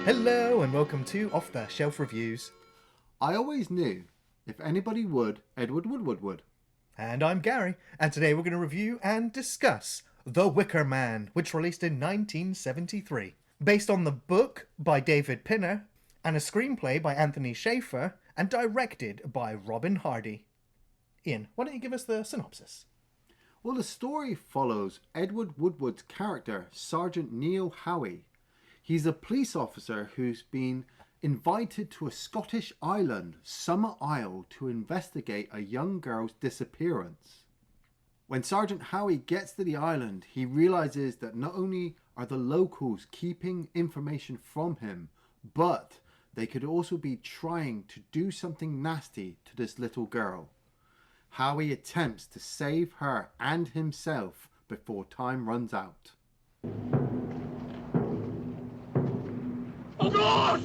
Hello and welcome to Off the Shelf Reviews. I always knew if anybody would, Edward Woodward would. And I'm Gary, and today we're going to review and discuss The Wicker Man, which released in 1973. Based on the book by David Pinner, and a screenplay by Anthony Schaefer, and directed by Robin Hardy. Ian, why don't you give us the synopsis? Well, the story follows Edward Woodward's character, Sergeant Neil Howie. He's a police officer who's been invited to a Scottish island, Summerisle, to investigate a young girl's disappearance. When Sergeant Howie gets to the island, he realizes that not only are the locals keeping information from him, but they could also be trying to do something nasty to this little girl. Howie attempts to save her and himself before time runs out. Oh God!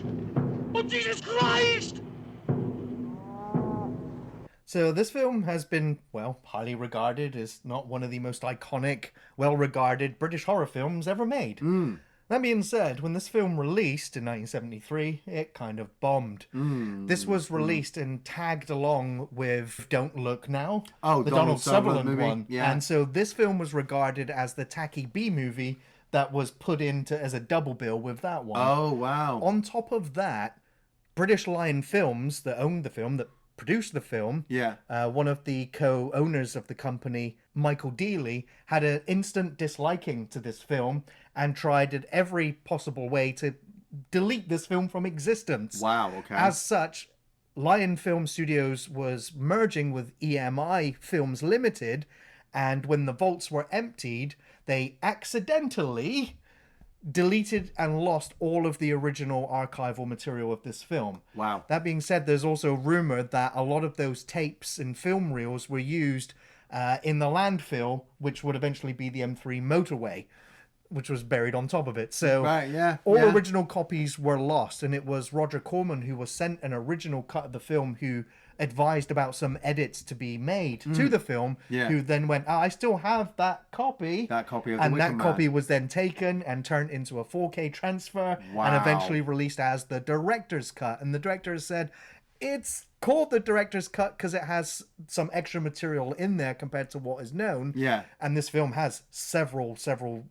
Oh Jesus Christ! So this film has been, well, highly regarded as not one of the most iconic, well-regarded British horror films ever made. That being said, when this film released in 1973, it kind of bombed. This was released and tagged along with Don't Look Now, the Donald Sutherland movie. one. Yeah. And so this film was regarded as the tacky B-movie that was put into as a double bill with that one. Oh, wow. On top of that, British Lion Films, that owned the film, that produced the film, Yeah. one of the co-owners of the company, Michael Dealey, had an instant disliking to this film and tried in every possible way to delete this film from existence. Wow, okay. As such, Lion Film Studios was merging with EMI Films Limited, and when the vaults were emptied, they accidentally deleted and lost all of the original archival material of this film. Wow. That being said, there's also rumor that a lot of those tapes and film reels were used in the landfill, which would eventually be the M3 motorway, which was buried on top of it. So Right, yeah, all yeah. original copies were lost, and it was Roger Corman who was sent an original cut of the film who advised about some edits to be made to the film, Yeah. who then went, I still have that copy. That copy of The And Wicker that Man. copy was then taken and turned into a 4K transfer and Wow. eventually released as the director's cut. And the director said, it's called the director's cut because it has some extra material in there compared to what is known. Yeah. And this film has several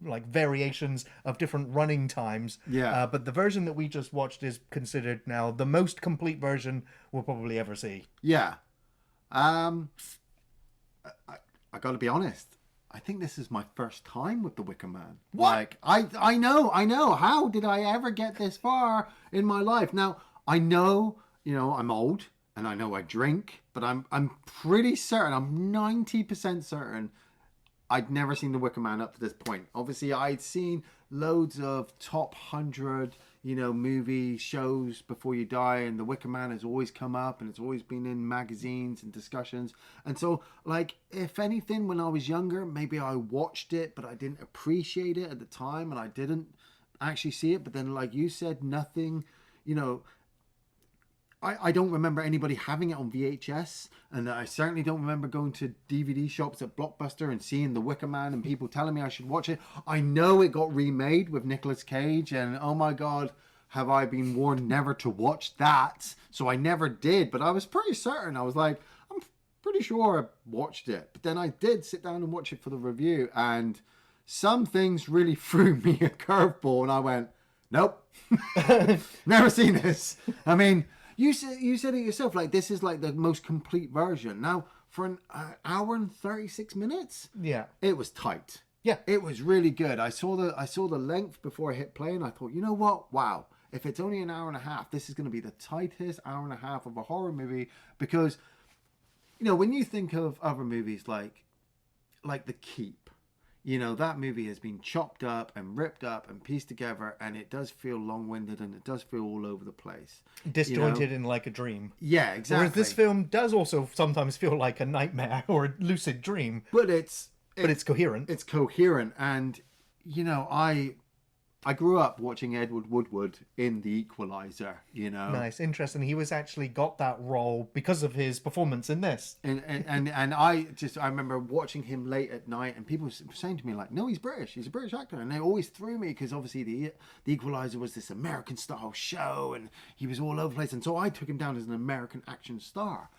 like variations of different running times. Yeah. But the version that we just watched is considered now the most complete version we'll probably ever see. Yeah. I got to be honest. I think this is my first time with The Wicker Man. What? Like, I know. How did I ever get this far in my life? Now, I know, I'm old and I know I drink, but I'm pretty certain, I'm 90% certain I'd never seen The Wicker Man up to this point. Obviously, I'd seen loads of top 100, movie shows before you die, and The Wicker Man has always come up, and it's always been in magazines and discussions. And so, like, if anything, when I was younger, maybe I watched it, but I didn't appreciate it at the time, and I didn't actually see it. But then, like you said, nothing, I don't remember anybody having it on VHS, and I certainly don't remember going to DVD shops at Blockbuster and seeing The Wicker Man and people telling me I should watch it. I know it got remade with Nicolas Cage, and oh my God, have I been warned never to watch that. So I never did, but I was pretty certain. I was like, I'm pretty sure I watched it. But then I did sit down and watch it for the review, and some things really threw me a curveball, and I went, nope, never seen this. I mean, you said it yourself, like, this is like the most complete version. Now, for an hour and 36 minutes, Yeah. it was tight. Yeah. It was really good. I saw the length before I hit play, and I thought, you know what? Wow. If it's only an hour and a half, this is going to be the tightest hour and a half of a horror movie, because, when you think of other movies like The Keep, that movie has been chopped up and ripped up and pieced together, and it does feel long-winded, and it does feel all over the place. Disjointed in like a dream. Yeah, exactly. Whereas this film does also sometimes feel like a nightmare or a lucid dream. But it's But it's coherent. It's coherent, and, I grew up watching Edward Woodward in The Equalizer, you know. Nice, interesting. He was actually got that role because of his performance in this. And I remember watching him late at night, and people were saying to me like, "No, he's British. He's a British actor." And they always threw me because obviously the Equalizer was this American style show, and he was all over the place. And so I took him down as an American action star.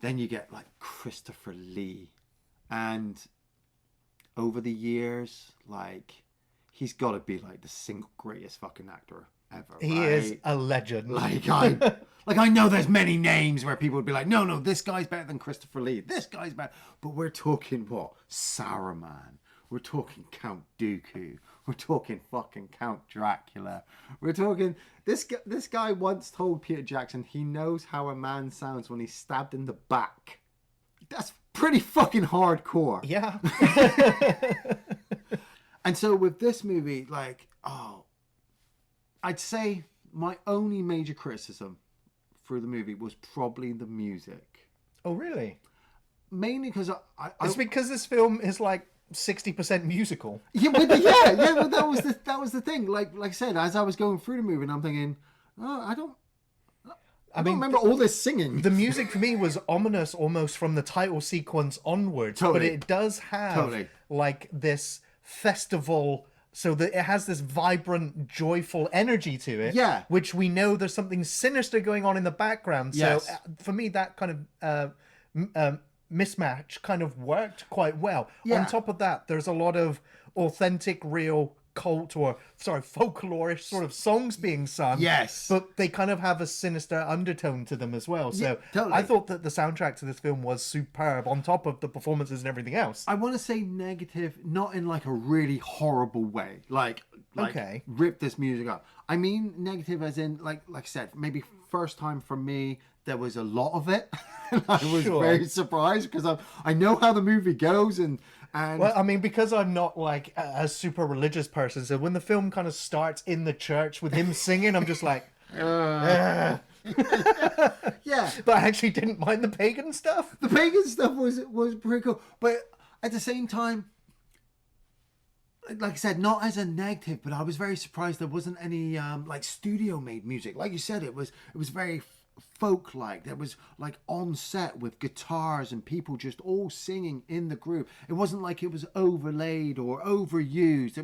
Then you get like Christopher Lee, and over the years, like, he's got to be like the single greatest fucking actor ever. He right? is a legend. Like I know there's many names where people would be like, no, this guy's better than Christopher Lee. This guy's better. But we're talking what? Saruman. We're talking Count Dooku. We're talking fucking Count Dracula. We're talking this guy once told Peter Jackson he knows how a man sounds when he's stabbed in the back. That's pretty fucking hardcore. Yeah. And so with this movie, like, I'd say my only major criticism through the movie was probably the music. Oh, really? Mainly because It's because this film is like 60% musical. yeah, but that was the thing. Like I said, as I was going through the movie, and I'm thinking, I don't remember all this singing. The music for me was ominous almost from the title sequence onwards. Totally. But it does have like this festival, so that it has this vibrant, joyful energy to it. Yeah. Which we know there's something sinister going on in the background. Yes. So for me, that kind of mismatch kind of worked quite well. Yeah. On top of that, there's a lot of authentic, real folklorish sort of songs being sung. Yes. But they kind of have a sinister undertone to them as well. So totally. I thought that the soundtrack to this film was superb on top of the performances and everything else. I want to say negative, not in like a really horrible way. Like Okay. rip this music up. I mean negative as in, like I said, maybe first time for me, there was a lot of it. And I was very surprised because I know how the movie goes and well, I mean, because I'm not like a super religious person, so when the film kind of starts in the church with him singing, I'm just like, yeah. But I actually didn't mind the pagan stuff. The pagan stuff was pretty cool, but at the same time, like I said, not as a negative, but I was very surprised there wasn't any like studio made music. Like you said, it was very folk like. There was like on set with guitars and people just all singing in the group. It wasn't like it was overlaid or overused.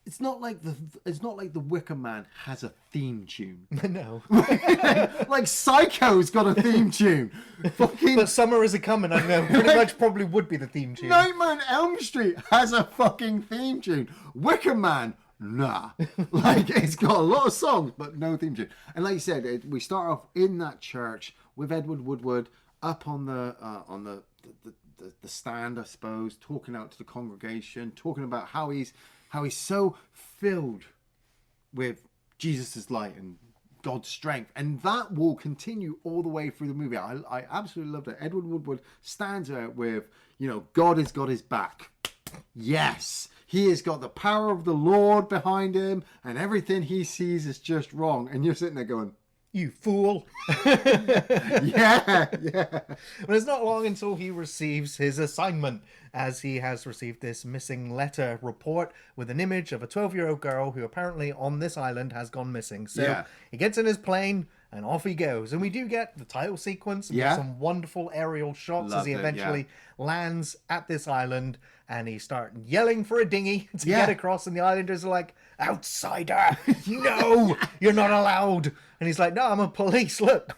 It's not like the Wicker Man has a theme tune. No. Like Psycho's got a theme tune. Fucking But Summer Is a Coming, I know, pretty much probably would be the theme tune. Nightmare on Elm Street has a fucking theme tune. Wicker Man, nah. Like, it's got a lot of songs, but no theme tune. And like you said, we start off in that church with Edward Woodward up on the stand, I suppose, talking out to the congregation, talking about how he's so filled with Jesus' light and God's strength, and that will continue all the way through the movie. I absolutely loved it. Edward Woodward stands out with, God has got his back. Yes, he has got the power of the Lord behind him, and everything he sees is just wrong. And you're sitting there going, You fool. yeah. But it's not long until he receives his assignment, as he has received this missing letter report with an image of a 12-year-old girl who apparently on this island has gone missing. So he gets in his plane and off he goes. And we do get the title sequence and some wonderful aerial shots as he eventually lands at this island, and he starts yelling for a dinghy to get across, and the islanders are like, outsider, no, you're not allowed. And he's like, no, I'm a police, look,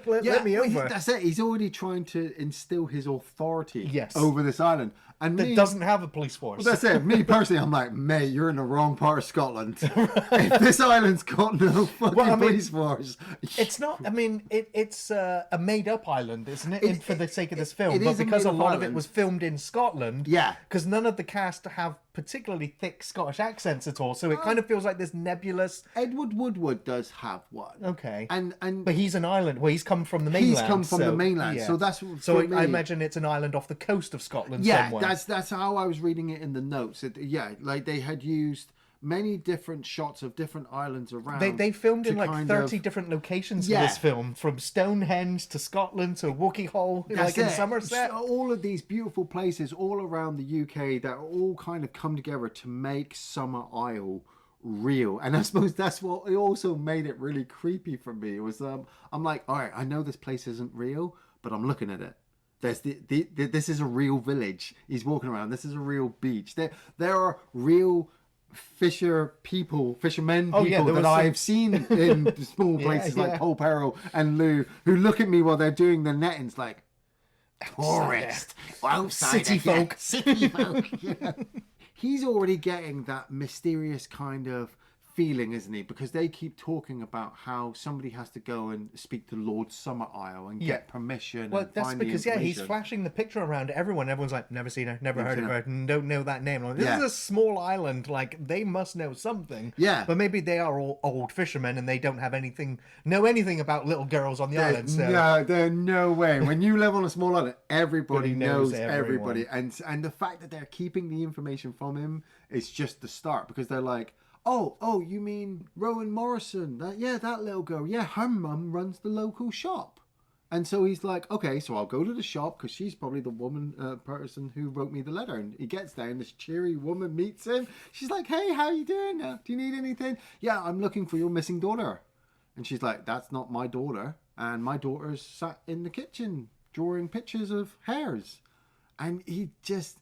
let me over. That's it. He's already trying to instill his authority over this island. And that doesn't have a police force. Well, that's it. Me personally, I'm like, mate, you're in the wrong part of Scotland. If this island's got no fucking police force. It's not, it's a made-up island, isn't it, for the sake of this film? But because a lot of it was filmed in Scotland, because none of the cast have particularly thick Scottish accents at all, so it kind of feels like this nebulous... Edward Woodward does have one. Okay. But he's an island. Well, he's come from the mainland. He's come from the mainland, so that's... So I imagine it's an island off the coast of Scotland somewhere. That's how I was reading it in the notes. Like they had used many different shots of different islands around. They filmed in to like kind 30 of- different locations Yeah. for this film, from Stonehenge to Scotland to Wookey Hole, That's like in it. Somerset. So all of these beautiful places all around the UK that all kind of come together to make Summerisle real. And I suppose that's what it also made it really creepy for me. It was I'm like, all right, I know this place isn't real, but I'm looking at it. There's this is a real village. He's walking around. This is a real beach. There are real fishermen people there that was I've seen in small places like Polperro and Lou, who look at me while they're doing the nettings like, tourist, outside City folk. city folk. Yeah. He's already getting that mysterious kind of feeling, isn't he? Because they keep talking about how somebody has to go and speak to Lord Summerisle and get permission. Well, and that's find because, the he's information. flashing the picture around to everyone. Everyone's like, never seen her, never heard of her, don't know that name. Like, this Yeah. is a small island. Like, they must know something. Yeah. But maybe they are all old fishermen and they don't have know anything about little girls on the island. So. No, there's no way. When you live on a small island, everybody knows knows everybody. And the fact that they're keeping the information from him is just the start, because they're like, oh, you mean Rowan Morrison? That little girl. Yeah, her mum runs the local shop. And so he's like, okay, so I'll go to the shop because she's probably the person who wrote me the letter. And he gets there and this cheery woman meets him. She's like, hey, how you doing? Do you need anything? Yeah, I'm looking for your missing daughter. And she's like, that's not my daughter. And my daughter's sat in the kitchen drawing pictures of hares. And he just,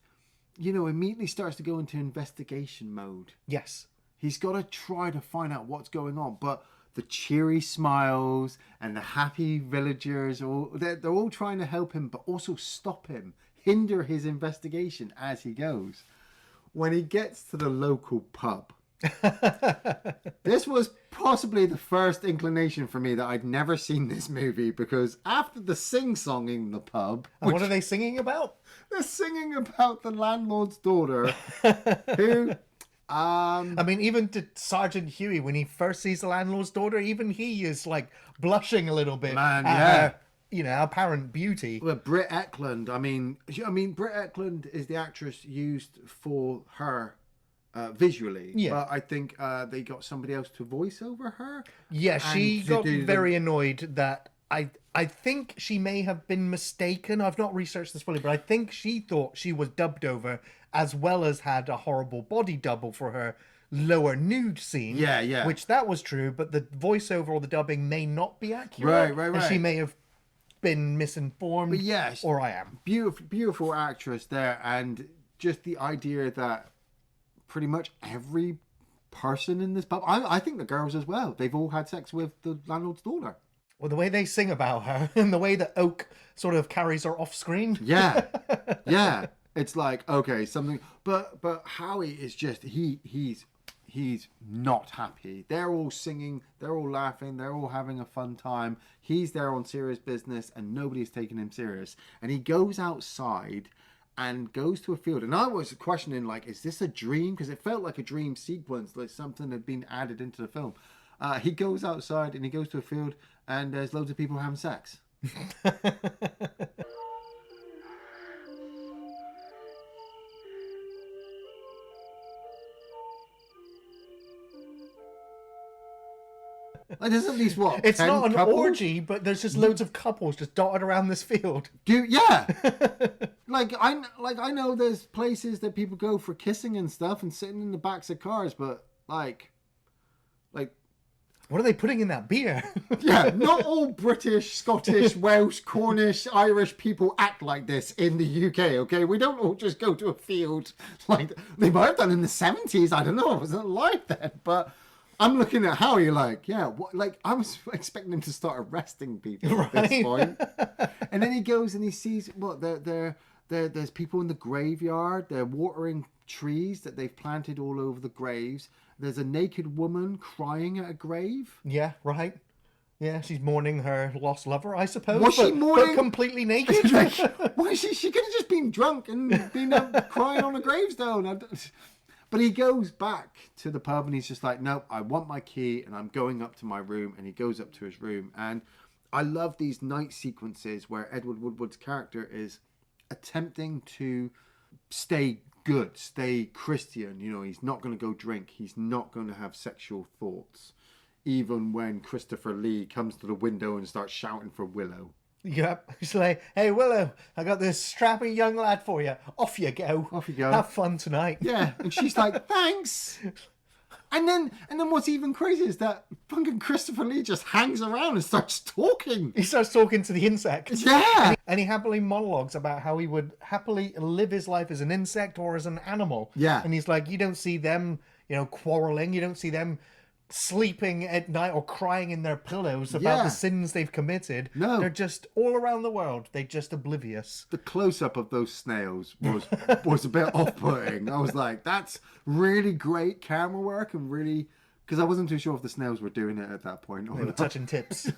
immediately starts to go into investigation mode. Yes. He's got to try to find out what's going on. But the cheery smiles and the happy villagers, they're all trying to help him, but also stop him, hinder his investigation as he goes. When he gets to the local pub, this was possibly the first inclination for me that I'd never seen this movie, because after the sing-song in the pub... And what are they singing about? They're singing about the landlord's daughter, who... I mean, even to Sergeant Huey, when he first sees the landlord's daughter, even he is like blushing a little bit. Man, at her, apparent beauty. Well, Britt Ekland. I mean, Britt Ekland is the actress used for her visually. Yeah. But I think they got somebody else to voice over her. Yeah, she And to got do very annoyed that I think she may have been mistaken. I've not researched this fully, but I think she thought she was dubbed over, as well as had a horrible body double for her lower nude scene. Yeah. Which that was true, but the voiceover or the dubbing may not be accurate. Right. And she may have been misinformed. But yes, or I am. Beautiful actress there, and just the idea that pretty much every person in this pub, I think the girls as well, they've all had sex with the landlord's daughter. Well, the way they sing about her and the way that Oak sort of carries her off screen. Yeah. It's like, okay, something, but Howie is just, he's not happy. They're all singing, they're all laughing, they're all having a fun time. He's there on serious business and nobody's taking him serious. And he goes outside and goes to a field. And I was questioning, like, is this a dream? Because it felt like a dream sequence, like something had been added into the film. He goes outside and he goes to a field and there's loads of people having sex. Like, there's at least what? It's 10 not an couples? orgy, but there's just loads of couples just dotted around this field. Yeah. I know there's places that people go for kissing and stuff and sitting in the backs of cars, but like what are they putting in that beer? yeah, not all British, Scottish, Welsh, Cornish, Irish people act like this in the UK, okay? We don't all just go to a field like they might have done in the 70s. I don't know. It wasn't like that, but I'm looking at Howie like, I was expecting him to start arresting people at this point. And then he goes and he sees there's people in the graveyard. They're watering trees that they've planted all over the graves. There's a naked woman crying at a grave. Yeah, right. Yeah, she's mourning her lost lover, I suppose. Was she mourning? But completely naked? Why she could have just been drunk and been crying on a gravestone. But he goes back to the pub and he's just like, no, I want my key and I'm going up to my room. And he goes up to his room. And I love these night sequences where Edward Woodward's character is attempting to stay good, stay Christian. You know, he's not going to go drink. He's not going to have sexual thoughts. Even when Christopher Lee comes to the window and starts shouting for Willow. Yep. He's like, hey, Willow, I got this strapping young lad for you. Off you go. Off you go. Have fun tonight. Yeah, and she's like, thanks. And then what's even crazier is that fucking Christopher Lee just hangs around and starts talking. He starts talking to the insects. Yeah. And he happily monologues about how he would happily live his life as an insect or as an animal. Yeah. And he's like, you don't see them, quarreling. You don't see them sleeping at night or crying in their pillows about the sins they've committed. No. They're just all around the world. They're just oblivious. The close-up of those snails was a bit off-putting. I was like, that's really great camera work and really... Because I wasn't too sure if the snails were doing it at that point. They were touching tips.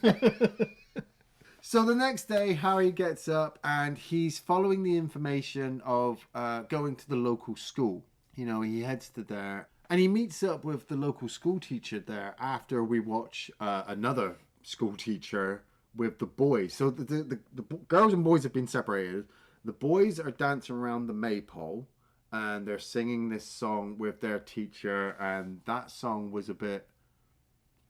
So the next day, Harry gets up and he's following the information of going to the local school. You know, he heads to there and he meets up with the local school teacher there after we watch another school teacher with the boys. So the girls and boys have been separated. The boys are dancing around the maypole and they're singing this song with their teacher, and that song was a bit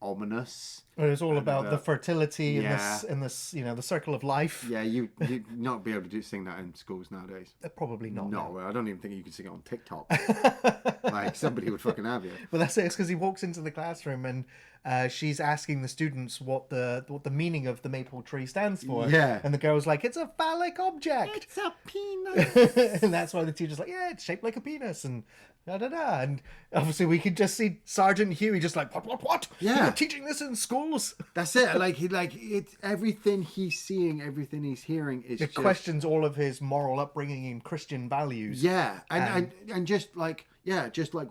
ominous. It was all about the fertility yeah. in this, the circle of life. Yeah, you'd not be able to sing that in schools nowadays. Probably not. No, I don't even think you can sing it on TikTok. Like, somebody would fucking have you. But that's it. It's because he walks into the classroom and she's asking the students what the meaning of the maple tree stands for. Yeah. And the girl's like, it's a phallic object. It's a penis. And that's why the teacher's like, yeah, it's shaped like a penis. And da-da-da. And obviously we could just see Sergeant Huey just like, what? Yeah. You're teaching this in schools? That's it. It's everything he's seeing, everything he's hearing is It questions all of his moral upbringing and Christian values. Yeah. And just like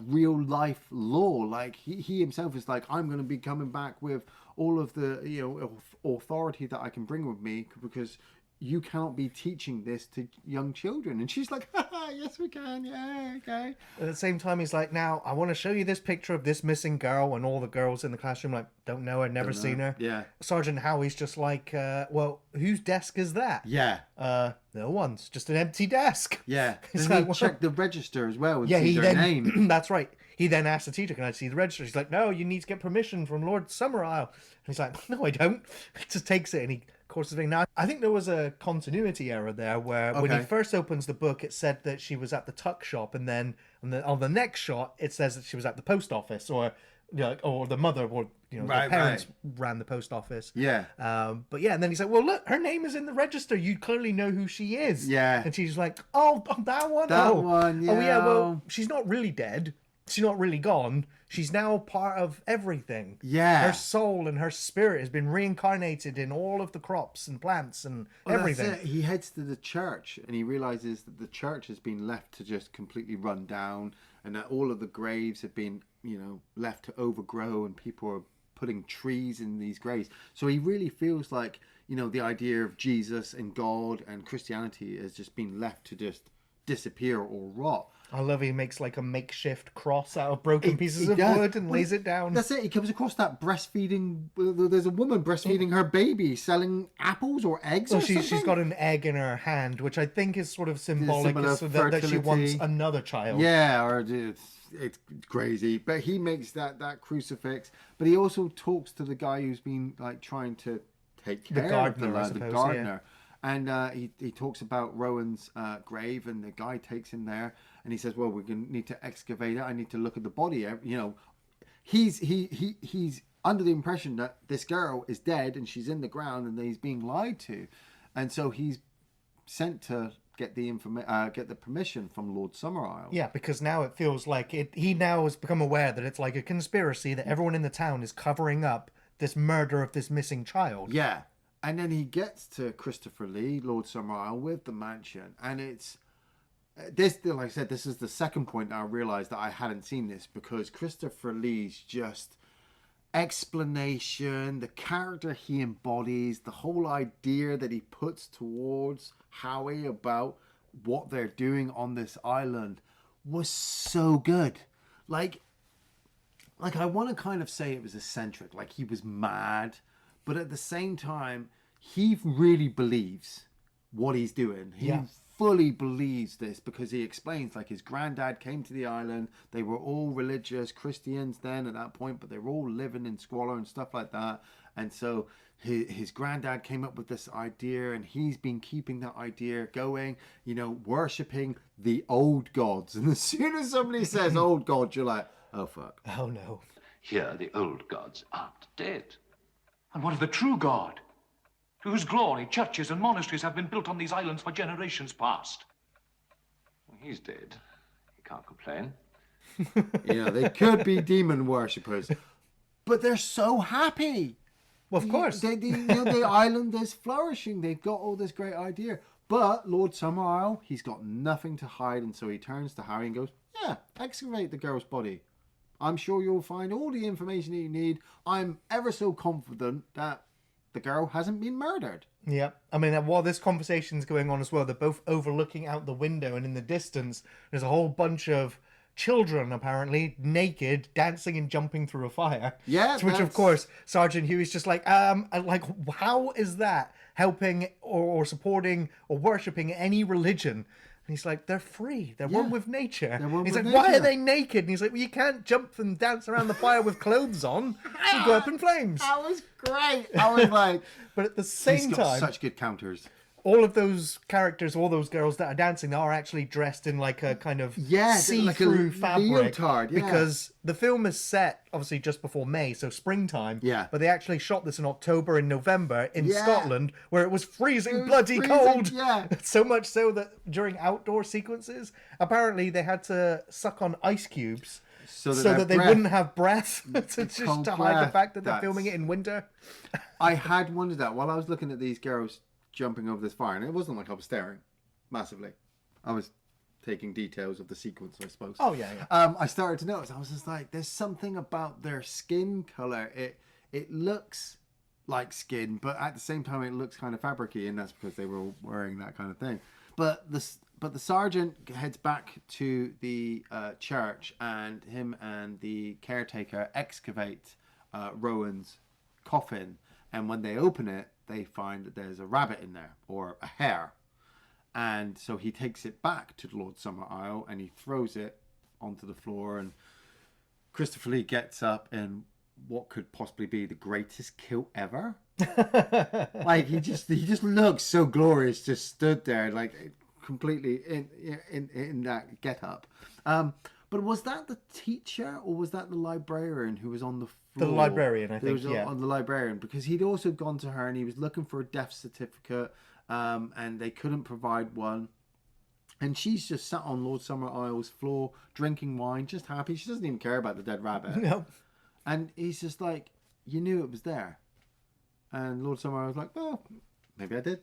real life law. Like he himself is like, I'm going to be coming back with all of the, authority that I can bring with me because you cannot be teaching this to young children. And she's like, yes, we can. Yeah, okay. At the same time, he's like, now, I want to show you this picture of this missing girl, and all the girls in the classroom like, don't know her, never seen her. Yeah. Sergeant Howie's just like, well, whose desk is that? Yeah. No one's, just an empty desk. Yeah. He's Then like, he well, checked the register as well and yeah, see he their then, name. That's right. He then asked the teacher, can I see the register? She's like, no, you need to get permission from Lord Summerisle. And he's like, no, I don't. He just takes it and he, of course, the thing. Now, I think there was a continuity error there where when he first opens the book, it said that she was at the tuck shop, and then on the next shot, it says that she was at the post office, or the mother, or the parents ran the post office. Yeah. But yeah, and then he's like, well, look, her name is in the register. You clearly know who she is. Yeah. And she's like, oh, that one? That one, yeah. Oh, yeah, well, she's not really dead. She's not really gone. She's now part of everything. Yeah. Her soul and her spirit has been reincarnated in all of the crops and plants and everything. That's it. He heads to the church and he realizes that the church has been left to just completely run down, and that all of the graves have been, left to overgrow, and people are putting trees in these graves. So he really feels like, the idea of Jesus and God and Christianity has just been left to just disappear or rot. I love he makes like a makeshift cross out of broken pieces of wood and lays it down. That's it. He comes across that breastfeeding. There's a woman breastfeeding her baby, selling apples or eggs. So or something. she's got an egg in her hand, which I think is sort of symbolic so that she wants another child. Yeah, or it's crazy. But he makes that crucifix. But he also talks to the guy who's been like trying to take care of the gardener. Yeah. And he talks about Rowan's grave, and the guy takes him there, and he says, "Well, we're going to need to excavate it. I need to look at the body." He's under the impression that this girl is dead and she's in the ground, and that he's being lied to, and so he's sent to get the permission from Lord Summerisle. Yeah, because now it feels like he now has become aware that it's like a conspiracy that everyone in the town is covering up this murder of this missing child. Yeah. And then he gets to Christopher Lee, Lord Summerisle, with the mansion. And it's... This, like I said, this is the second point that I realised that I hadn't seen this, because Christopher Lee's just explanation, the character he embodies, the whole idea that he puts towards Howie about what they're doing on this island was so good. Like I want to kind of say it was eccentric, like he was mad. But at the same time, he really believes what he's doing. He fully believes this because he explains, like, his granddad came to the island. They were all religious Christians then at that point, but they were all living in squalor and stuff like that. And so his granddad came up with this idea, and he's been keeping that idea going, you know, worshipping the old gods. And as soon as somebody says old gods, you're like, oh, fuck. Oh, no. Here, the old gods aren't dead. And what of the true God, to whose glory churches and monasteries have been built on these islands for generations past? Well, he's dead. He can't complain. You know, they could be demon worshippers, but they're so happy. Well, of course. The island is flourishing. They've got all this great idea. But Lord Summerisle, he's got nothing to hide. And so he turns to Harry and goes, yeah, excavate the girl's body. I'm sure you'll find all the information that you need. I'm ever so confident that the girl hasn't been murdered. Yeah. I mean, while this conversation's going on as well, they're both overlooking out the window, and in the distance, there's a whole bunch of children, apparently, naked, dancing and jumping through a fire. Yeah. To which, of course, Sergeant Huey's just like, how is that helping or supporting or worshipping any religion? And he's like, they're free. They're one with nature. He's like, why are they naked? And he's like, well, you can't jump and dance around the fire with clothes on. You go up in flames. That was great. I was like... But at the same he's got time... such good counters. All of those characters, all those girls that are dancing are actually dressed in like a kind of see-through like fabric. leotard, Because the film is set, obviously, just before May, so springtime. Yeah. But they actually shot this in October and November in Scotland, where it was freezing freezing, cold. yeah. So much so that during outdoor sequences, apparently they had to suck on ice cubes so that they wouldn't have breath to hide the fact that they're filming it in winter. I had wondered that while I was looking at these girls jumping over this fire, and it wasn't like I was staring massively. I was taking details of the sequence, I suppose. Oh yeah. I started to notice. I was just like, there's something about their skin color. It looks like skin, but at the same time, it looks kind of fabricy, and that's because they were all wearing that kind of thing. But the sergeant heads back to the church, and him and the caretaker excavate Rowan's coffin, and when they open it, they find that there's a rabbit in there, or a hare. And so he takes it back to Lord Summerisle and he throws it onto the floor, and Christopher Lee gets up in what could possibly be the greatest kilt ever. Like he just looks so glorious, just stood there like completely in that get-up. But was that the teacher or was that the librarian who was on the floor? The librarian, I think, yeah. On the librarian, because he'd also gone to her and he was looking for a death certificate, and they couldn't provide one. And she's just sat on Lord Summerisle's floor, drinking wine, just happy. She doesn't even care about the dead rabbit. No. And he's just like, you knew it was there. And Lord Summerisle was like, well, maybe I did.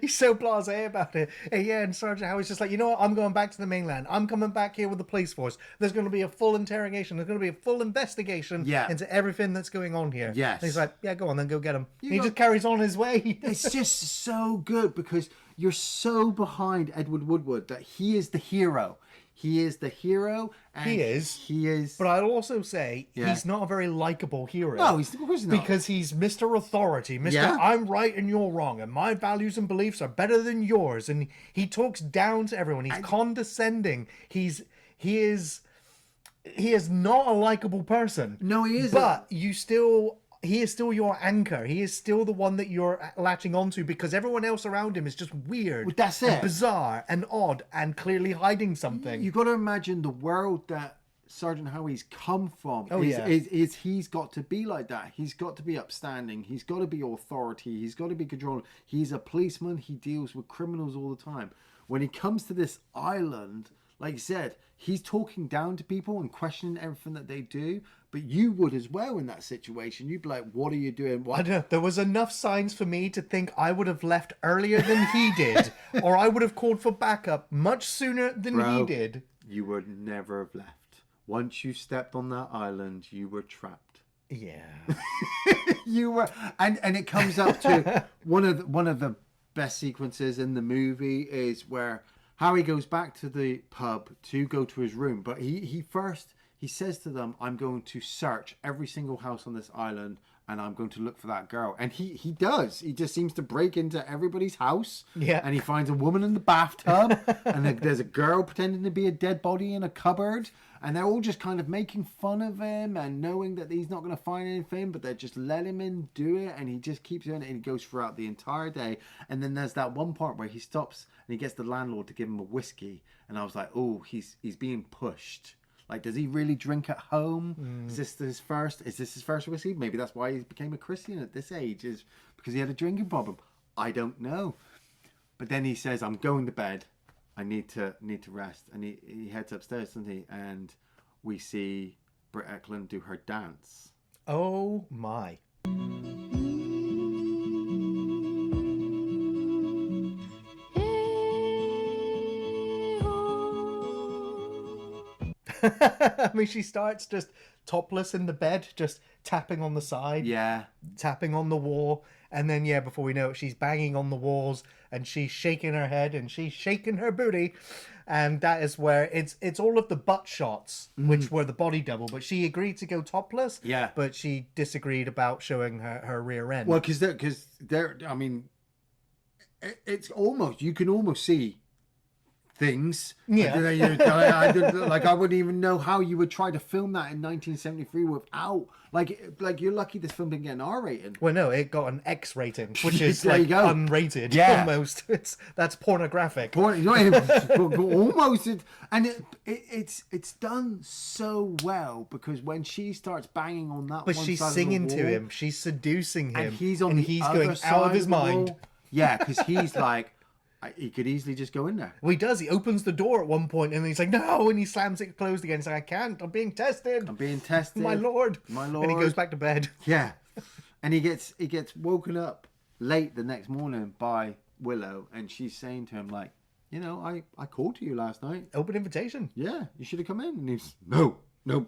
He's so blasé about it. And Sergeant Howie's just like, you know what? I'm going back to the mainland. I'm coming back here with the police force. There's going to be a full interrogation. There's going to be a full investigation into everything that's going on here. Yes. And he's like, yeah, go on then, go get him. He just carries on his way. It's just so good because you're so behind Edward Woodward that he is the hero. He is the hero. And He is. But I'll also say he's not a very likable hero. No, of course not. Because he's Mr. Authority. I'm right and you're wrong. And my values and beliefs are better than yours. And he talks down to everyone. He's condescending. He is not a likable person. No, he isn't. But he is still your anchor. He is still the one that you're latching onto because everyone else around him is just weird. Well, that's it. And bizarre and odd and clearly hiding something. You got to imagine the world that Sergeant Howie's come from. He's got to be like that. He's got to be upstanding. He's got to be authority. He's got to be controlling. He's a policeman. He deals with criminals all the time. When he comes to this island, like you said, he's talking down to people and questioning everything that they do. But you would as well in that situation. You'd be like, what are you doing? What? I don't know. There was enough signs for me to think I would have left earlier than he did. Or I would have called for backup much sooner than he did. You would never have left. Once you stepped on that island, you were trapped. Yeah. You were... And it comes up to one of the best sequences in the movie is where Harry goes back to the pub to go to his room. But he says to them, I'm going to search every single house on this island and I'm going to look for that girl. And he does. He just seems to break into everybody's house. Yeah. And he finds a woman in the bathtub. And there's a girl pretending to be a dead body in a cupboard. And they're all just kind of making fun of him and knowing that he's not going to find anything, but they just let him in do it. And he just keeps doing it, and he goes throughout the entire day. And then there's that one part where he stops and he gets the landlord to give him a whiskey. And I was like, oh, he's being pushed. Like, does he really drink at home? Is this his first whiskey? Maybe that's why he became a Christian at this age, is because he had a drinking problem. I don't know. But then he says, I'm going to bed. I need to rest. And he heads upstairs, doesn't he? And we see Britt Ekland do her dance. Oh my. I mean, she starts just topless in the bed, just tapping on the side, Yeah. tapping on the wall, and then before we know it, she's banging on the walls, and she's shaking her head, and she's shaking her booty, and that is where it's all of the butt shots, which were the body double, but she agreed to go topless, Yeah. but she disagreed about showing her rear end. Well, because I mean, it's almost, you can almost see things. Yeah. I wouldn't even know how you would try to film that in 1973 without, like you're lucky this film didn't get an R rating. Well, no, it got an X rating, which is There you like go. unrated, Yeah. almost. That's pornographic. Almost, and it's done so well, because when she starts banging on that, But one she's side of the singing to wall, him, she's seducing him, and he's on the he's other going side out of his the wall. mind. Yeah, because he's like, he could easily just go in there. Well, he does. He opens the door at one point, and he's like, "No!" and he slams it closed again. He's like, "I can't. I'm being tested. I'm being tested, my lord." my And he lord. goes back to bed. Yeah, and he gets woken up late the next morning by Willow, and she's saying to him, like, you know, I called to you last night. Open invitation. Yeah, you should have come in. And he's no. No,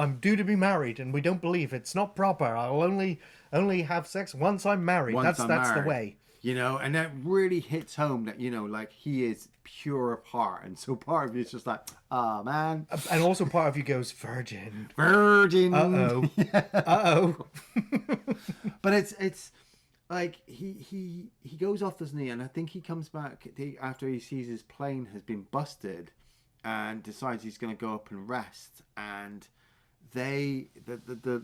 I'm due to be married, and we don't believe it's not proper. I'll only have sex once I'm married. Once I'm that's married. the way. You know, and that really hits home that, you know, like, he is pure of heart. And so part of you is just like, oh, man. And also part of you goes, virgin. Virgin. Uh-oh. Uh-oh. But it's like, he goes off, doesn't he? And I think he comes back after he sees his plane has been busted and decides he's going to go up and rest. And the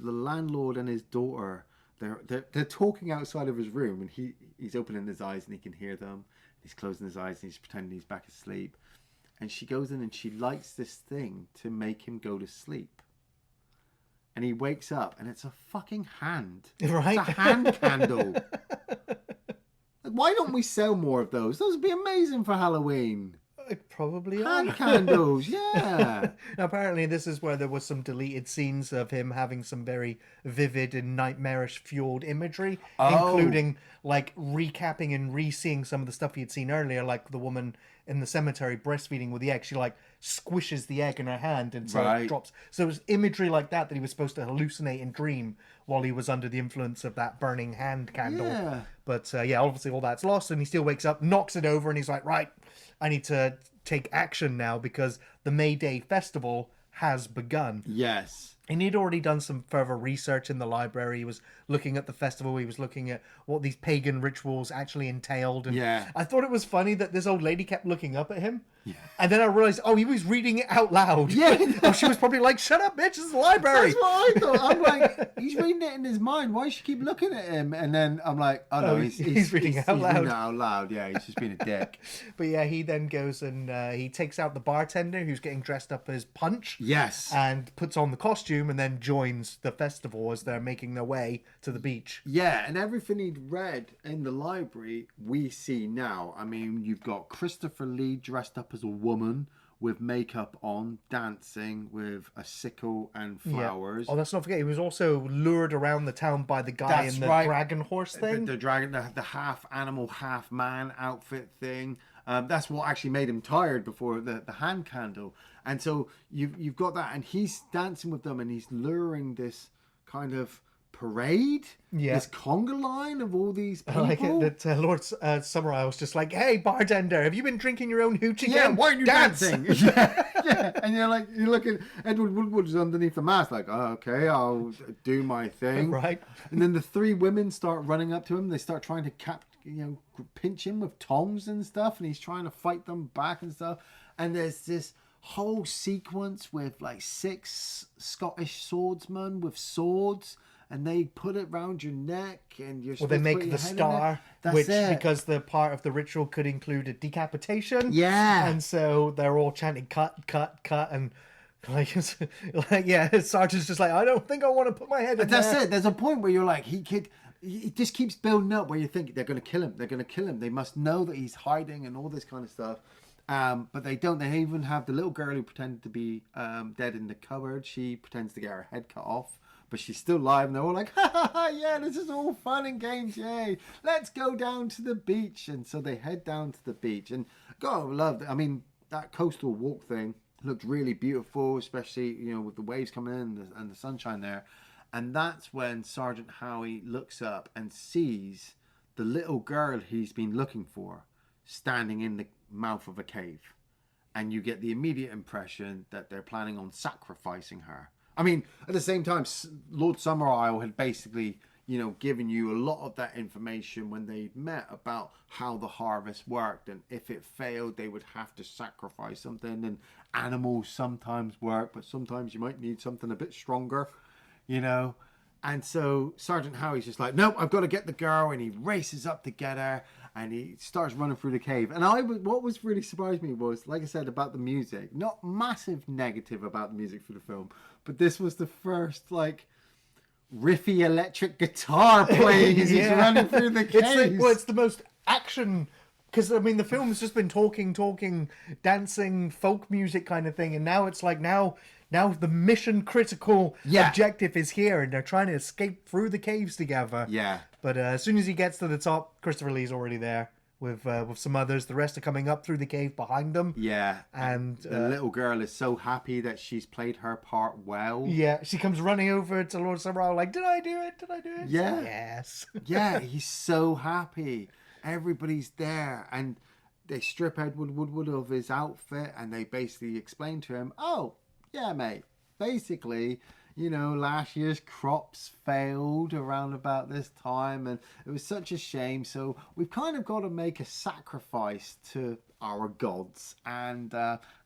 landlord and his daughter, they're talking outside of his room, and he's opening his eyes and he can hear them. He's closing his eyes and he's pretending he's back asleep. And she goes in and she lights this thing to make him go to sleep. And he wakes up and it's a fucking hand. Right? It's a hand candle. Like, why don't we sell more of those? Those would be amazing for Halloween. It probably Hand are. candles, yeah. Apparently, this is where there was some deleted scenes of him having some very vivid and nightmarish fueled imagery, including like recapping and re-seeing some of the stuff he had seen earlier, like the woman in the cemetery breastfeeding with the egg. She like squishes the egg in her hand and so it drops. So it was imagery like that he was supposed to hallucinate and dream while he was under the influence of that burning hand candle. Yeah. But obviously all that's lost, and he still wakes up, knocks it over, and he's like, right, I need to take action now because the May Day festival has begun. Yes. And he'd already done some further research in the library. He was looking at the festival. He was looking at what these pagan rituals actually entailed. And Yeah. I thought it was funny that this old lady kept looking up at him. Yeah. And then I realized, he was reading it out loud. Yeah. She was probably like, shut up, bitch, it's the library. That's what I thought. I'm like, he's reading it in his mind. Why does she keep looking at him? And then I'm like, oh no, he's reading it out he's loud. reading it out loud. Yeah, he's just being a dick. But yeah, he then goes and he takes out the bartender who's getting dressed up as Punch. Yes. And puts on the costume and then joins the festival as they're making their way to the beach. Yeah, and everything he'd read in the library, we see now. I mean, you've got Christopher Lee dressed up as a woman with makeup on, dancing with a sickle and flowers. Yeah. Oh, let's not forget, he was also lured around the town by the guy in the dragon horse thing. The dragon, the half animal, half man outfit thing. That's what actually made him tired before the hand candle. And so you've got that, and he's dancing with them, and he's luring this kind of parade, Yeah. this conga line of all these people. I like it that Lord Summerisle's just like, hey, bartender, have you been drinking your own hooch again? Yeah, why aren't you Dance! dancing? yeah. And you're looking, Edward Woodward's underneath the mask, like, oh, okay, I'll do my thing. Right. And then the three women start running up to him. They start trying to pinch him with tongs and stuff, and he's trying to fight them back and stuff. And there's this whole sequence with like 6 Scottish swordsmen with swords, and they put it round your neck, and you're supposed They to put make your the head in star, it. That's which it. because the part of the ritual could include a decapitation. Yeah. And so they're all chanting cut, cut, cut, and Sergeant's just like, I don't think I want to put my head in That's there. it. There's a point where you're like, it just keeps building up where you think they're going to kill him. They're going to kill him. They must know that he's hiding and all this kind of stuff. But they don't. They even have the little girl who pretended to be dead in the cupboard. She pretends to get her head cut off, but she's still alive. And they're all like, ha ha ha, yeah, this is all fun and games. Yay. Let's go down to the beach. And so they head down to the beach. And God, I loved it. I mean, that coastal walk thing looked really beautiful, especially, with the waves coming in and the sunshine there. And that's when Sergeant Howie looks up and sees the little girl he's been looking for standing in the mouth of a cave. And you get the immediate impression that they're planning on sacrificing her. I mean, at the same time, Lord Summerisle had basically, given you a lot of that information when they met about how the harvest worked. And if it failed, they would have to sacrifice something. And animals sometimes work, but sometimes you might need something a bit stronger. And so Sergeant Howie's just like, nope, I've got to get the girl, and he races up to get her, and he starts running through the cave. And what was really surprised me was, like I said, about the music, not massive negative about the music for the film, but this was the first riffy electric guitar playing as he's running through the cave. It's the most action. Because, I mean, the film has just been talking, dancing, folk music kind of thing. And now it's like, now the mission critical objective is here. And they're trying to escape through the caves together. Yeah. But as soon as he gets to the top, Christopher Lee's already there with some others. The rest are coming up through the cave behind them. Yeah. And the little girl is so happy that she's played her part well. Yeah. She comes running over to Lord Summerisle like, did I do it? Did I do it? Yeah. Yes. Yeah, he's so happy. Everybody's there, and they strip Edward Woodward of his outfit, and they basically explain to him, oh, yeah, mate, basically, last year's crops failed around about this time, and it was such a shame, so we've kind of got to make a sacrifice to our gods. And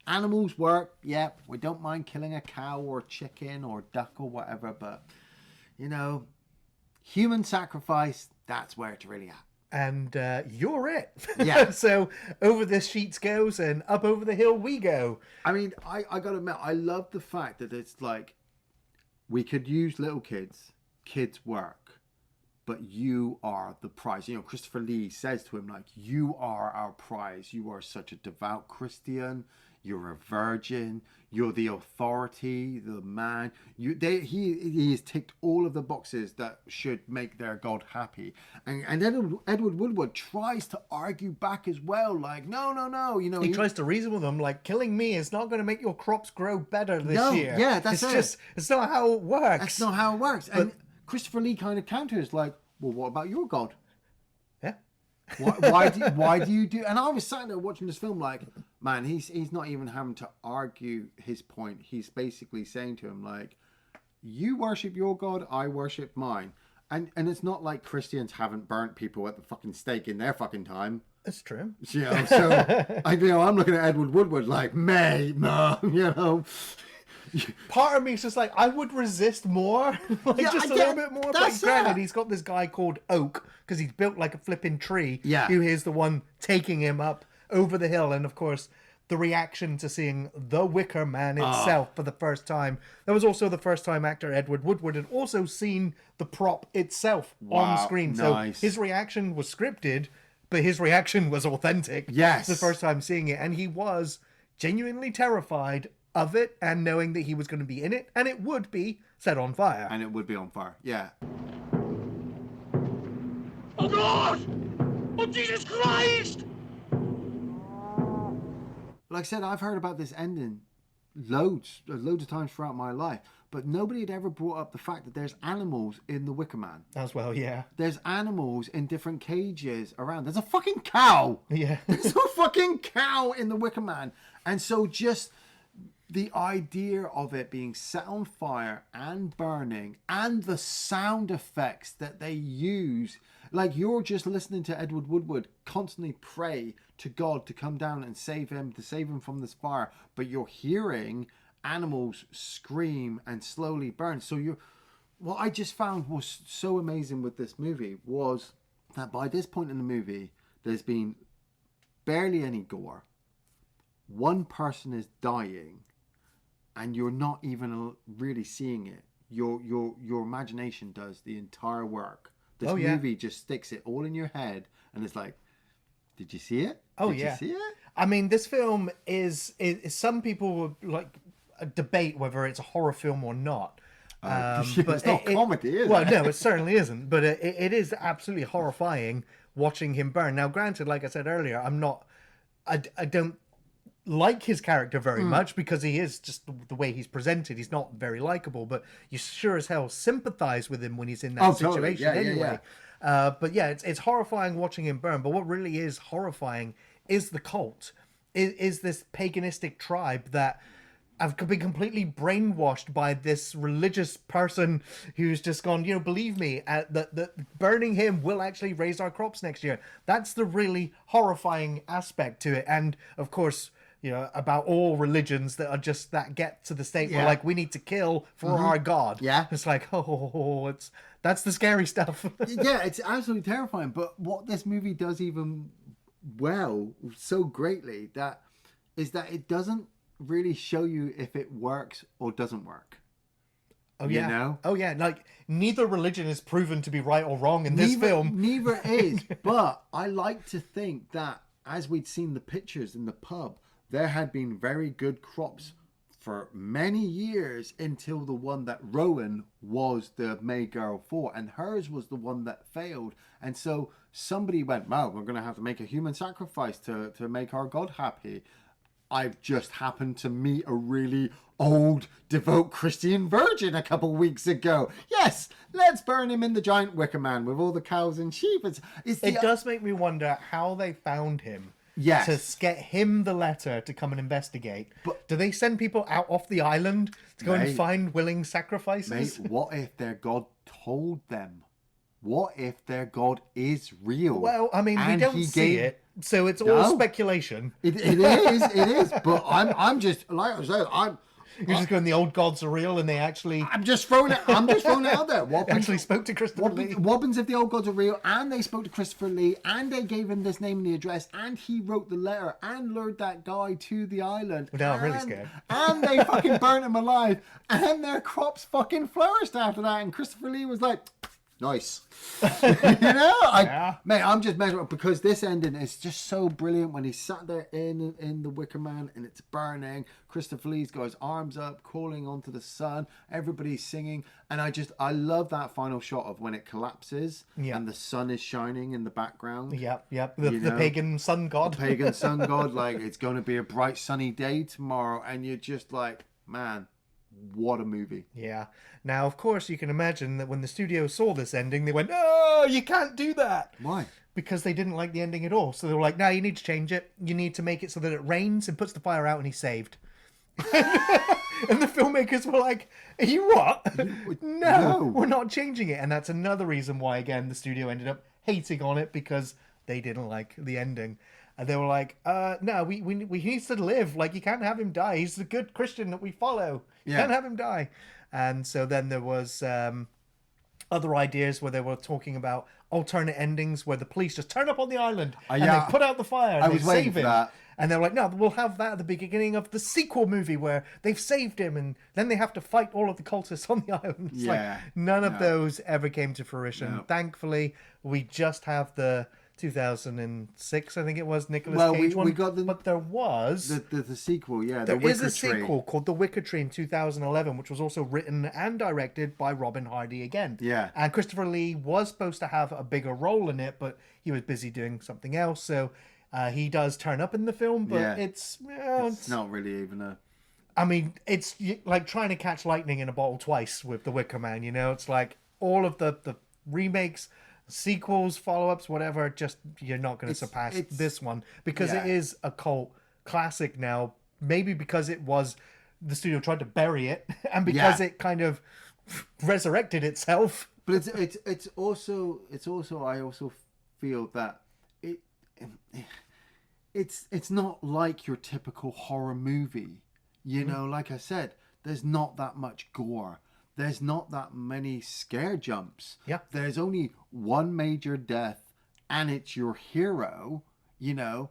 animals work, we don't mind killing a cow or chicken or duck or whatever, but, human sacrifice, that's where it's really at. And you're it. Yeah. So over the sheets goes, and up over the hill we go. I mean, I gotta admit, I love the fact that it's like, we could use little kids work, but you are the prize. Christopher Lee says to him, like, you are our prize. You are such a devout Christian. You're a virgin. You're the authority, the man. He has ticked all of the boxes that should make their God happy. And Edward Woodward tries to argue back as well, like, no. He tries to reason with them, like, killing me is not going to make your crops grow better this year. Yeah, that's it. It's not how it works. That's not how it works. And Christopher Lee kind of counters, like, well, what about your God? Yeah. Why do you do? And I was sitting there watching this film like, man, he's not even having to argue his point. He's basically saying to him, like, you worship your God, I worship mine. And it's not like Christians haven't burnt people at the fucking stake in their fucking time. It's true. So I'm looking at Edward Woodward like, mate, no, Part of me is just like, I would resist more, just a little bit more. But granted, he's got this guy called Oak, because he's built like a flipping tree. Yeah. Who is the one taking him up over the hill, and of course, the reaction to seeing the Wicker Man itself for the first time. That was also the first time actor Edward Woodward had also seen the prop itself on screen. Nice. So his reaction was scripted, but his reaction was authentic. Yes. The first time seeing it, and he was genuinely terrified of it, and knowing that he was going to be in it, and it would be set on fire. And it would be on fire, yeah. Oh, God! Oh, Jesus Christ! Like I said, I've heard about this ending loads of times throughout my life, but nobody had ever brought up the fact that there's animals in the Wicker Man. As well, yeah. There's animals in different cages around. There's a fucking cow. Yeah. There's a fucking cow in the Wicker Man. And so just the idea of it being set on fire and burning and the sound effects that they use, like you're just listening to Edward Woodward constantly pray to God to come down and save him from this fire, but you're hearing animals scream and slowly burn. So what I just found was so amazing with this movie was that by this point in the movie, there's been barely any gore. One person is dying, and you're not even really seeing it. Your imagination does the entire work. This movie just sticks it all in your head, and it's like, did you see it? Did you see it? I mean, this film is some people would like debate whether it's a horror film or not. But it's not comedy, is it? Well, no, it certainly isn't. But it is absolutely horrifying watching him burn. Now, granted, like I said earlier, I don't like his character very much because he is just the way he's presented. He's not very likable, but you sure as hell sympathize with him when he's in that situation anyway. But yeah, it's horrifying watching him burn. But what really is horrifying is the cult, is this paganistic tribe that have been completely brainwashed by this religious person who's just gone, believe me, that burning him will actually raise our crops next year. That's the really horrifying aspect to it. And of course, about all religions that are just that get to the state where like we need to kill for our God. Yeah. It's like, that's the scary stuff. Yeah, it's absolutely terrifying. But what this movie does even so greatly, that it doesn't really show you if it works or doesn't work. Oh yeah. Oh yeah. Like neither religion is proven to be right or wrong in this film. Neither is. But I like to think that as we'd seen the pictures in the pub, there had been very good crops for many years until the one that Rowan was the May girl for, and hers was the one that failed. And so somebody went, well, we're going to have to make a human sacrifice to make our God happy. I've just happened to meet a really old, devout Christian virgin a couple weeks ago. Yes, let's burn him in the giant Wicker Man with all the cows and sheep. It does make me wonder how they found him. Yes. To get him the letter to come and investigate. But do they send people out off the island to go and find willing sacrifices? Mate, what if their God told them? What if their God is real? Well, I mean, we don't see it, so it's all speculation. It is. But I'm just, like I said, You're just going, the old gods are real, and they actually... I'm just throwing it out there. They actually spoke to Christopher Lee. What happens if the old gods are real, and they spoke to Christopher Lee, and they gave him this name and the address, and he wrote the letter, and lured that guy to the island. Well, now I'm really scared. And they fucking burnt him alive, and their crops fucking flourished after that, and Christopher Lee was like... Nice. Mate, I'm just measuring because this ending is just so brilliant when he sat there in the Wicker Man and it's burning. Christopher Lee's got his arms up, crawling onto the sun. Everybody's singing. And I love that final shot of when it collapses and the sun is shining in the background. Yep. The pagan sun god. The pagan sun god. Like, it's going to be a bright sunny day tomorrow. And you're just like, man, what a movie. Yeah. Now, of course, you can imagine that when the studio saw this ending, they went, oh, you can't do that. Why? Because they didn't like the ending at all. So they were like, no, you need to change it. You need to make it so that it rains and puts the fire out and he's saved. And the filmmakers were like, are you what? No, we're not changing it. And that's another reason why, again, the studio ended up hating on it because they didn't like the ending. And they were like, no, he needs to live. Like, you can't have him die. He's the good Christian that we follow. You can't have him die. And so then there was other ideas where they were talking about alternate endings where the police just turn up on the island and they put out the fire and they save him. That. And they were like, no, we'll have that at the beginning of the sequel movie where they've saved him and then they have to fight all of the cultists on the island. It's like none of those ever came to fruition. No. Thankfully, we just have the 2006, I think it was, Nicolas Cage one. We got but there was the sequel, There is a sequel called The Wicker Tree in 2011, which was also written and directed by Robin Hardy again. Yeah. And Christopher Lee was supposed to have a bigger role in it, but he was busy doing something else. So he does turn up in the film, but it's not really even a I mean, it's like trying to catch lightning in a bottle twice with The Wicker Man, you know? It's like all of the remakes, sequels, follow-ups, whatever, just you're not going to surpass this one because it is a cult classic now. Maybe because it was the studio tried to bury it and because it kind of resurrected itself. But it's also I also feel that it's not like your typical horror movie. You know, like I said, there's not that much gore. There's not that many scare jumps. Yeah. There's only one major death, and it's your hero, you know.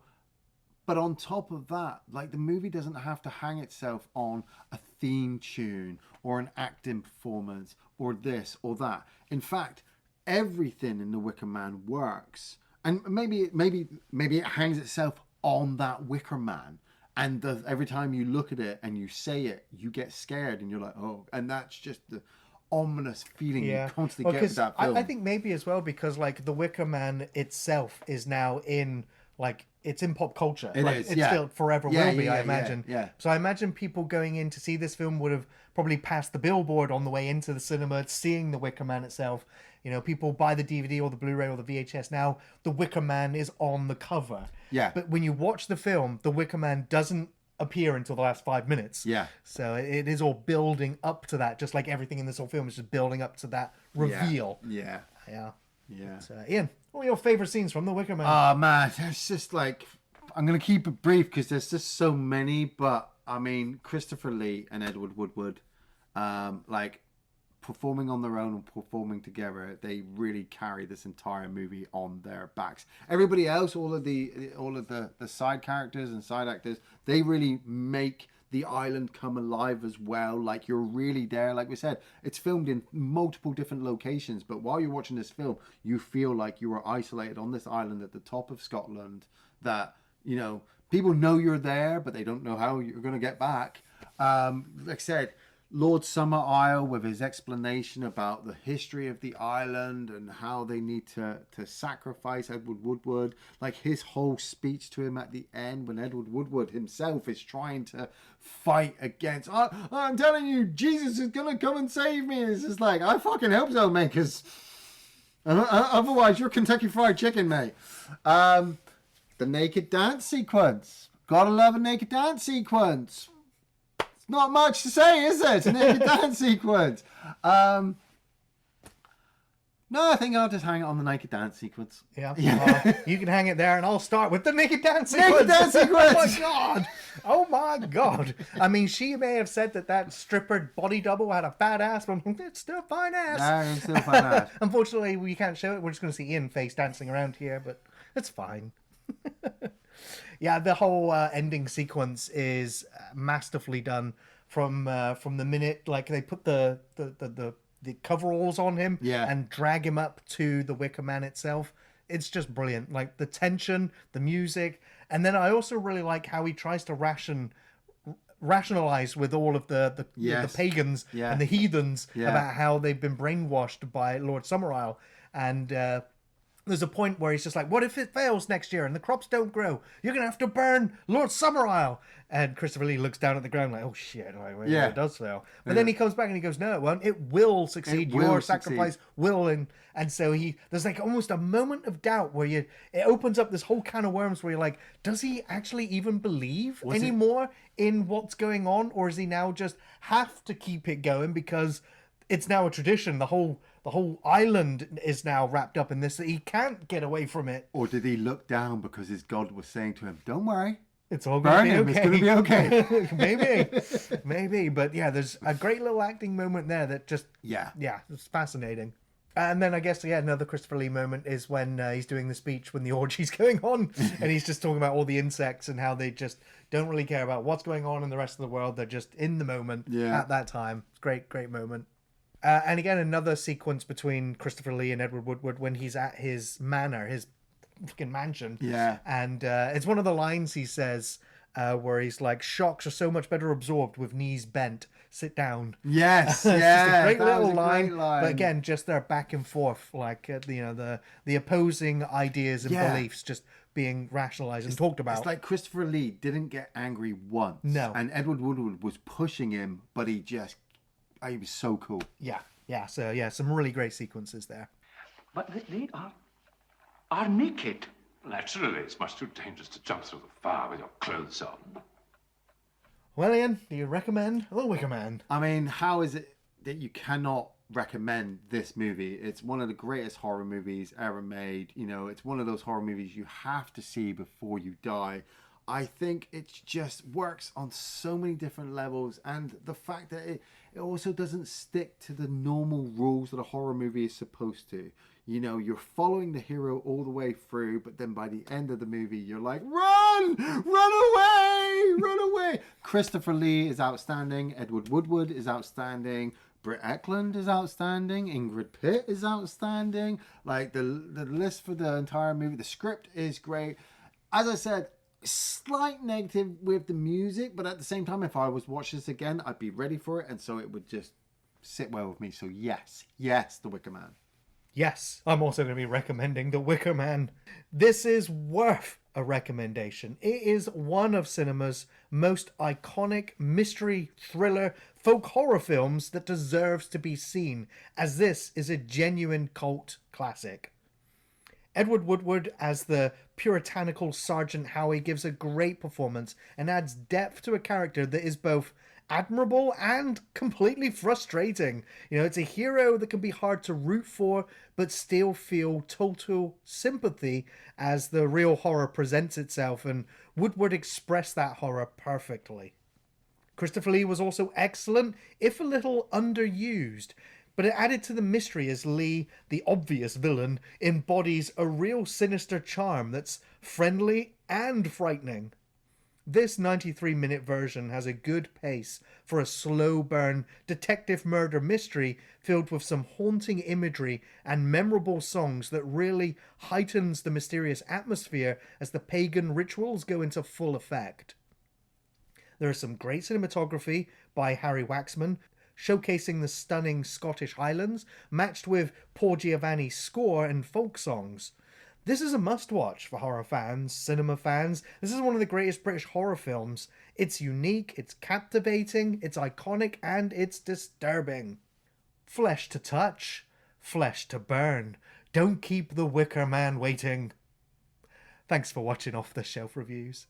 But on top of that, like, the movie doesn't have to hang itself on a theme tune or an acting performance or this or that. In fact, everything in The Wicker Man works. And maybe it hangs itself on that Wicker Man. And every time you look at it and you say it, you get scared and you're like, oh. And that's just the ominous feeling you constantly get with that film. I think maybe as well because, like, The Wicker Man itself is now in, like, it's in pop culture. It's still forever will be, I imagine. Yeah. So I imagine people going in to see this film would have probably passed the billboard on the way into the cinema, seeing The Wicker Man itself. You know, people buy the DVD or the Blu-ray or the VHS now. The Wicker Man is on the cover. Yeah. But when you watch the film, The Wicker Man doesn't appear until the last 5 minutes. Yeah. So it is all building up to that, just like everything in this whole film is just building up to that reveal. Yeah. Yeah. Yeah. So, Iain, what are your favourite scenes from The Wicker Man? Oh, man. It's just like... I'm going to keep it brief because there's just so many. But, I mean, Christopher Lee and Edward Woodward, like, performing on their own and performing together, they really carry this entire movie on their backs. Everybody else, all of the side characters and side actors, they really make the island come alive as well. Like, you're really there. Like we said, it's filmed in multiple different locations, but while you're watching this film, you feel like you are isolated on this island at the top of Scotland that, you know, people know you're there, but they don't know how you're going to get back. Like I said, Lord Summerisle with his explanation about the history of the island and how they need to sacrifice Edward Woodward. Like, his whole speech to him at the end when Edward Woodward himself is trying to fight against... I'm telling you, Jesus is going to come and save me. And it's just like, I fucking hope so, mate, because otherwise you're Kentucky Fried Chicken, mate. The naked dance sequence. Gotta love a naked dance sequence. It's not much to say, is it? It's a naked dance sequence. No, I think I'll just hang it on the naked dance sequence. Yeah. You can hang it there, and I'll start with the naked dance sequence. Naked dance sequence! Oh, my God. Oh, my God. I mean, she may have said that stripper body double had a fat ass, but it's still a fine ass. No, it's still a fine ass. Unfortunately, we can't show it. We're just going to see Iain face dancing around here, but it's fine. Yeah, the whole ending sequence is masterfully done from the minute, like, they put the coveralls on him and drag him up to the Wicker Man itself. It's just brilliant. Like, the tension, the music, and then I also really like how he tries to rationalize with all of the pagans and the heathens about how they've been brainwashed by Lord Summerisle. And there's a point where he's just like, what if it fails next year and the crops don't grow? You're going to have to burn Lord Summerisle. And Christopher Lee looks down at the ground like, oh shit, it does fail. But then he comes back and he goes, no, it won't. It will succeed. Your sacrifice will. And so there's like almost a moment of doubt where it opens up this whole can of worms where you're like, does he actually even believe anymore in what's going on? Or is he now just have to keep it going because it's now a tradition? The whole island is now wrapped up in this. He can't get away from it. Or did he look down because his God was saying to him, don't worry. It's all going to be okay. It's going to be okay. Maybe. But yeah, there's a great little acting moment there that just... Yeah, it's fascinating. And then I guess, another Christopher Lee moment is when he's doing the speech when the orgy's going on. And he's just talking about all the insects and how they just don't really care about what's going on in the rest of the world. They're just in the moment at that time. Great moment. And again, another sequence between Christopher Lee and Edward Woodward when he's at his manor, his fucking mansion. Yeah. And it's one of the lines he says where he's like, shocks are so much better absorbed with knees bent. Sit down. Yes. It's just a great little great line. But again, just their back and forth, like, the opposing ideas and beliefs just being rationalized and talked about. It's like Christopher Lee didn't get angry once. No. And Edward Woodward was pushing him, but he was so cool. Yeah. So yeah, some really great sequences there. But they are naked. Naturally, it's much too dangerous to jump through the fire with your clothes on. Well, Ian, do you recommend The Wicker Man? I mean, how is it that you cannot recommend this movie? It's one of the greatest horror movies ever made. You know, it's one of those horror movies you have to see before you die. I think it just works on so many different levels, and the fact that it also doesn't stick to the normal rules that a horror movie is supposed to. You know, you're following the hero all the way through, but then by the end of the movie, you're like, run away, run away. Christopher Lee is outstanding. Edward Woodward is outstanding. Britt Ekland is outstanding. Ingrid Pitt is outstanding. Like, the list for the entire movie, the script is great. As I said, slight negative with the music, but at the same time, if I was watching this again, I'd be ready for it, and so it would just sit well with me. So yes, The Wicker Man. Yes, I'm also going to be recommending The Wicker Man. This is worth a recommendation. It is one of cinema's most iconic mystery, thriller, folk horror films that deserves to be seen, as this is a genuine cult classic. Edward Woodward as the puritanical Sergeant Howie gives a great performance and adds depth to a character that is both admirable and completely frustrating. You know, it's a hero that can be hard to root for, but still feel total sympathy as the real horror presents itself, and Woodward expressed that horror perfectly. Christopher Lee was also excellent, if a little underused, but it added to the mystery as Lee, the obvious villain, embodies a real sinister charm that's friendly and frightening. This 93-minute version has a good pace for a slow burn detective murder mystery filled with some haunting imagery and memorable songs that really heightens the mysterious atmosphere as the pagan rituals go into full effect. There is some great cinematography by Harry Waxman, showcasing the stunning Scottish Highlands, matched with Paul Giovanni's score and folk songs. This is a must-watch for horror fans, cinema fans. This is one of the greatest British horror films. It's unique, it's captivating, it's iconic, and it's disturbing. Flesh to touch, flesh to burn. Don't keep the Wicker Man waiting. Thanks for watching Off the Shelf Reviews.